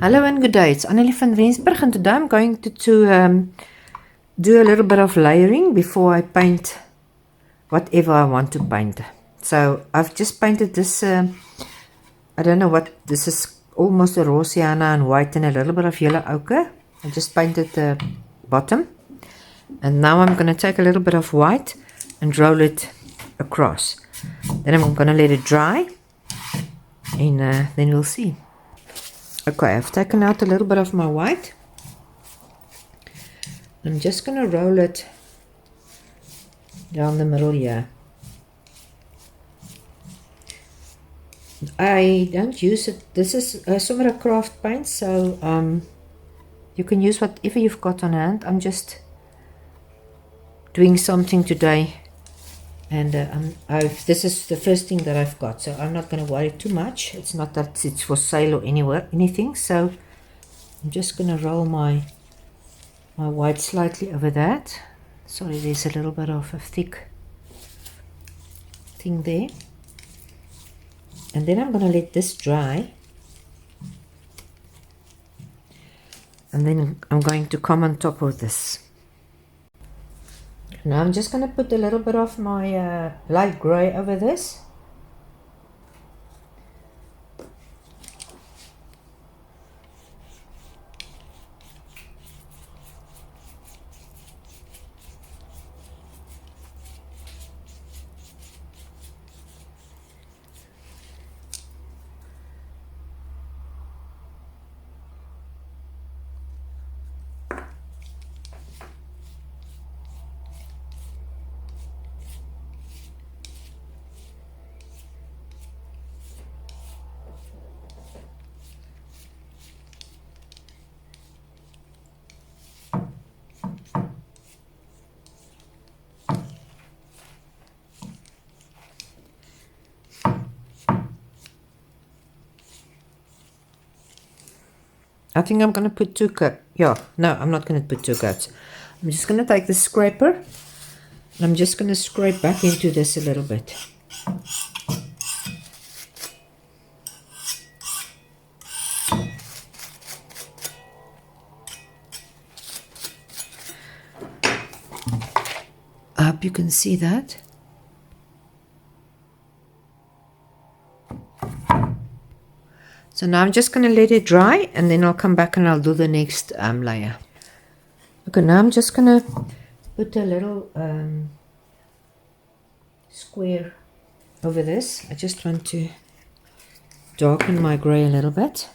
Hello and good day, it's Annelie van Rensburg, and today I'm going to do a little bit of layering before I paint whatever I want to paint. So I've just painted this, I don't know what, this is almost a raw sienna and white and a little bit of yellow ochre. I just painted the bottom, and now I'm going to take a little bit of white and roll it across. Then I'm going to let it dry, and then we'll see. Okay, I've taken out a little bit of my white. I'm just going to roll it down the middle here. I don't use it. This is a sort of craft paint, so you can use whatever you've got on hand. I'm just doing something today, and this is the first thing that I've got, so I'm not going to worry too much. It's not that it's for sale or anything, so I'm just going to roll my white slightly over that. Sorry, there's a little bit of a thick thing there. And then I'm going to let this dry, and then I'm going to come on top of this. Now I'm just going to put a little bit of my light grey over this. I think I'm going to put 2 cups. Yeah, no, I'm not going to put 2 cups. I'm just going to take the scraper, and I'm just going to scrape back into this a little bit. I hope you can see that. So now I'm just going to let it dry, and then I'll come back and I'll do the next layer. Okay, now I'm just going to put a little square over this. I just want to darken my grey a little bit.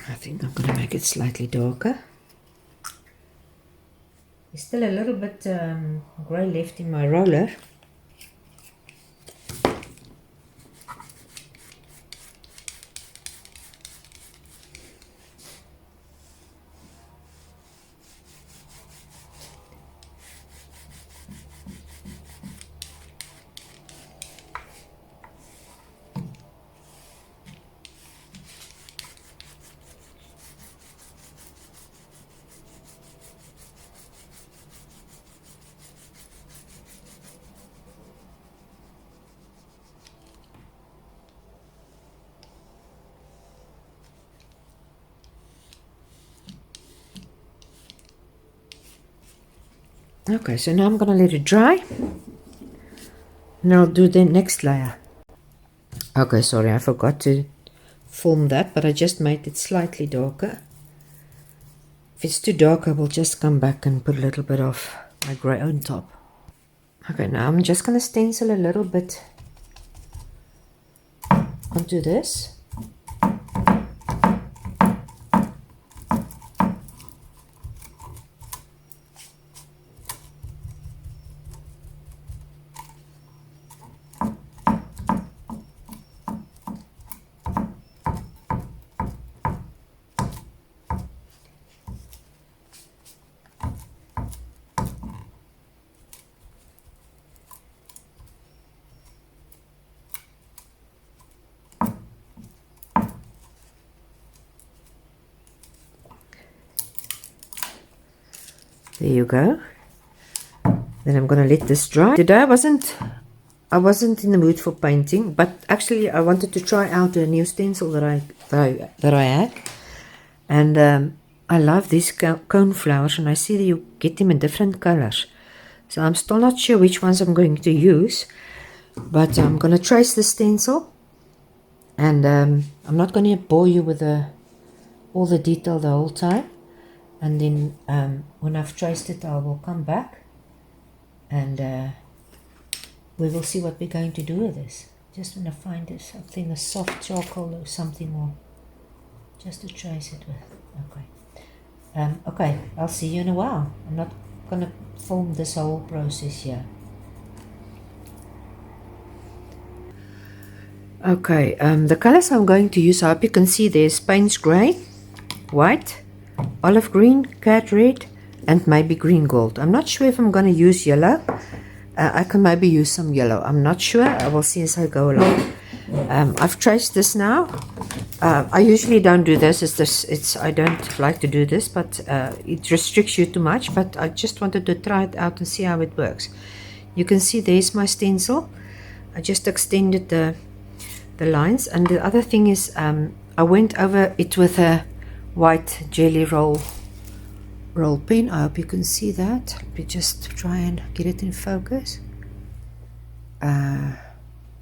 I think I'm going to make it slightly darker. There's still a little bit grey left in my roller. Okay, so now I'm going to let it dry, and I'll do the next layer. Okay, sorry, I forgot to film that, but I just made it slightly darker. If it's too dark, I will just come back and put a little bit of my grey on top. Okay, now I'm just going to stencil a little bit onto this. There you go. Then I'm gonna let this dry. Today I wasn't in the mood for painting, but actually I wanted to try out a new stencil that I had, and I love these coneflowers, and I see that you get them in different colors. So I'm still not sure which ones I'm going to use, but I'm gonna trace the stencil, and I'm not going to bore you with all the detail the whole time. And then when I've traced it, I will come back and we will see what we're going to do with this. Just want to find something, a soft charcoal or something more, just to trace it with. Okay. Okay, I'll see you in a while. I'm not going to film this whole process here. Okay, the colors I'm going to use, I hope you can see there's Paynes Grey, white, olive green, cat red, and maybe green gold. I'm not sure if I'm going to use yellow. I can maybe use some yellow. I'm not sure. I will see as I go along. I've traced this now. I usually don't do this. I don't like to do this, but it restricts you too much. But I just wanted to try it out and see how it works. You can see there's my stencil. I just extended the lines, and the other thing is I went over it with a white jelly roll pen. I hope you can see that. Let me just try and get it in focus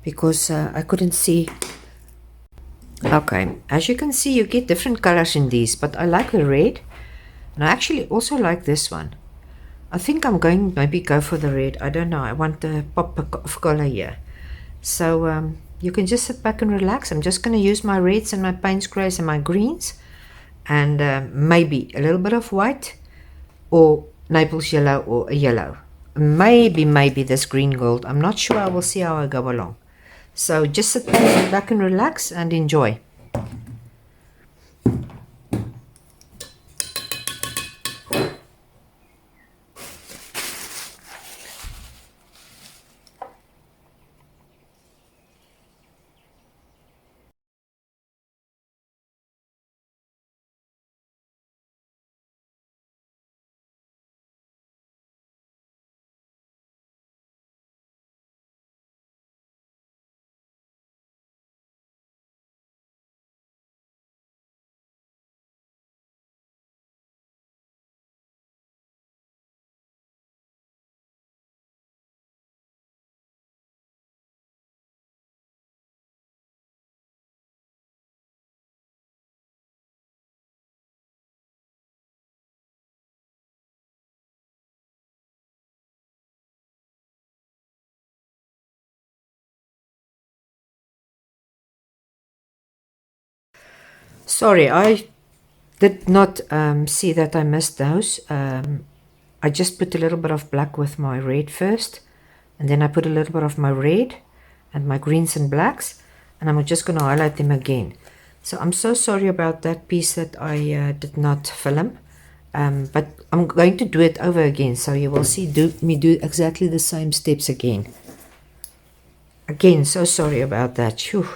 because I couldn't see. Okay, as you can see, you get different colors in these, but I like the red, and I actually also like this one. I think I'm going maybe go for the red. I don't know. I want the pop of color here. So you can just sit back and relax. I'm just going to use my reds and my Paynes Greys and my greens, and maybe a little bit of white or Naples yellow or a yellow. Maybe this green gold. I'm not sure. I will see how I go along. So just sit back and relax and enjoy. Sorry, I did not see that I missed those. I just put a little bit of black with my red first, and then I put a little bit of my red and my greens and blacks, and I'm just going to highlight them again. So I'm so sorry about that piece that I did not film, but I'm going to do it over again, so you will see me do exactly the same steps again. Again, so sorry about that. Phew.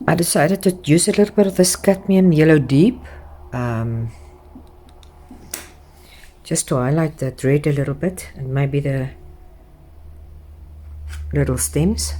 I decided to use a little bit of this cadmium yellow deep, just to highlight that red a little bit, and maybe the little stems.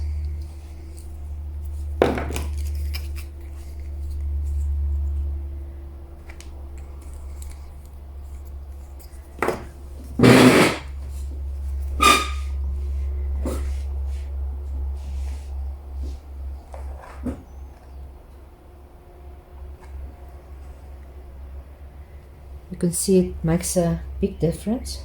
You can see it makes a big difference.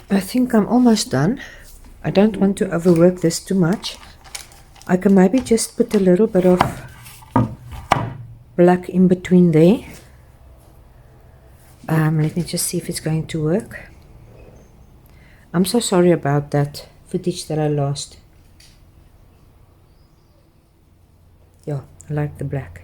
I think I'm almost done. I don't want to overwork this too much. I can maybe just put a little bit of black in between there. Let me just see if it's going to work. I'm so sorry about that footage that I lost. Yeah, I like the black.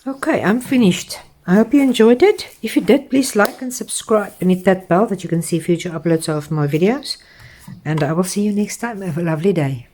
Okay, I'm finished. I hope you enjoyed it. If you did, please like and subscribe and hit that bell that you can see future uploads of my videos. And I will see you next time. Have a lovely day.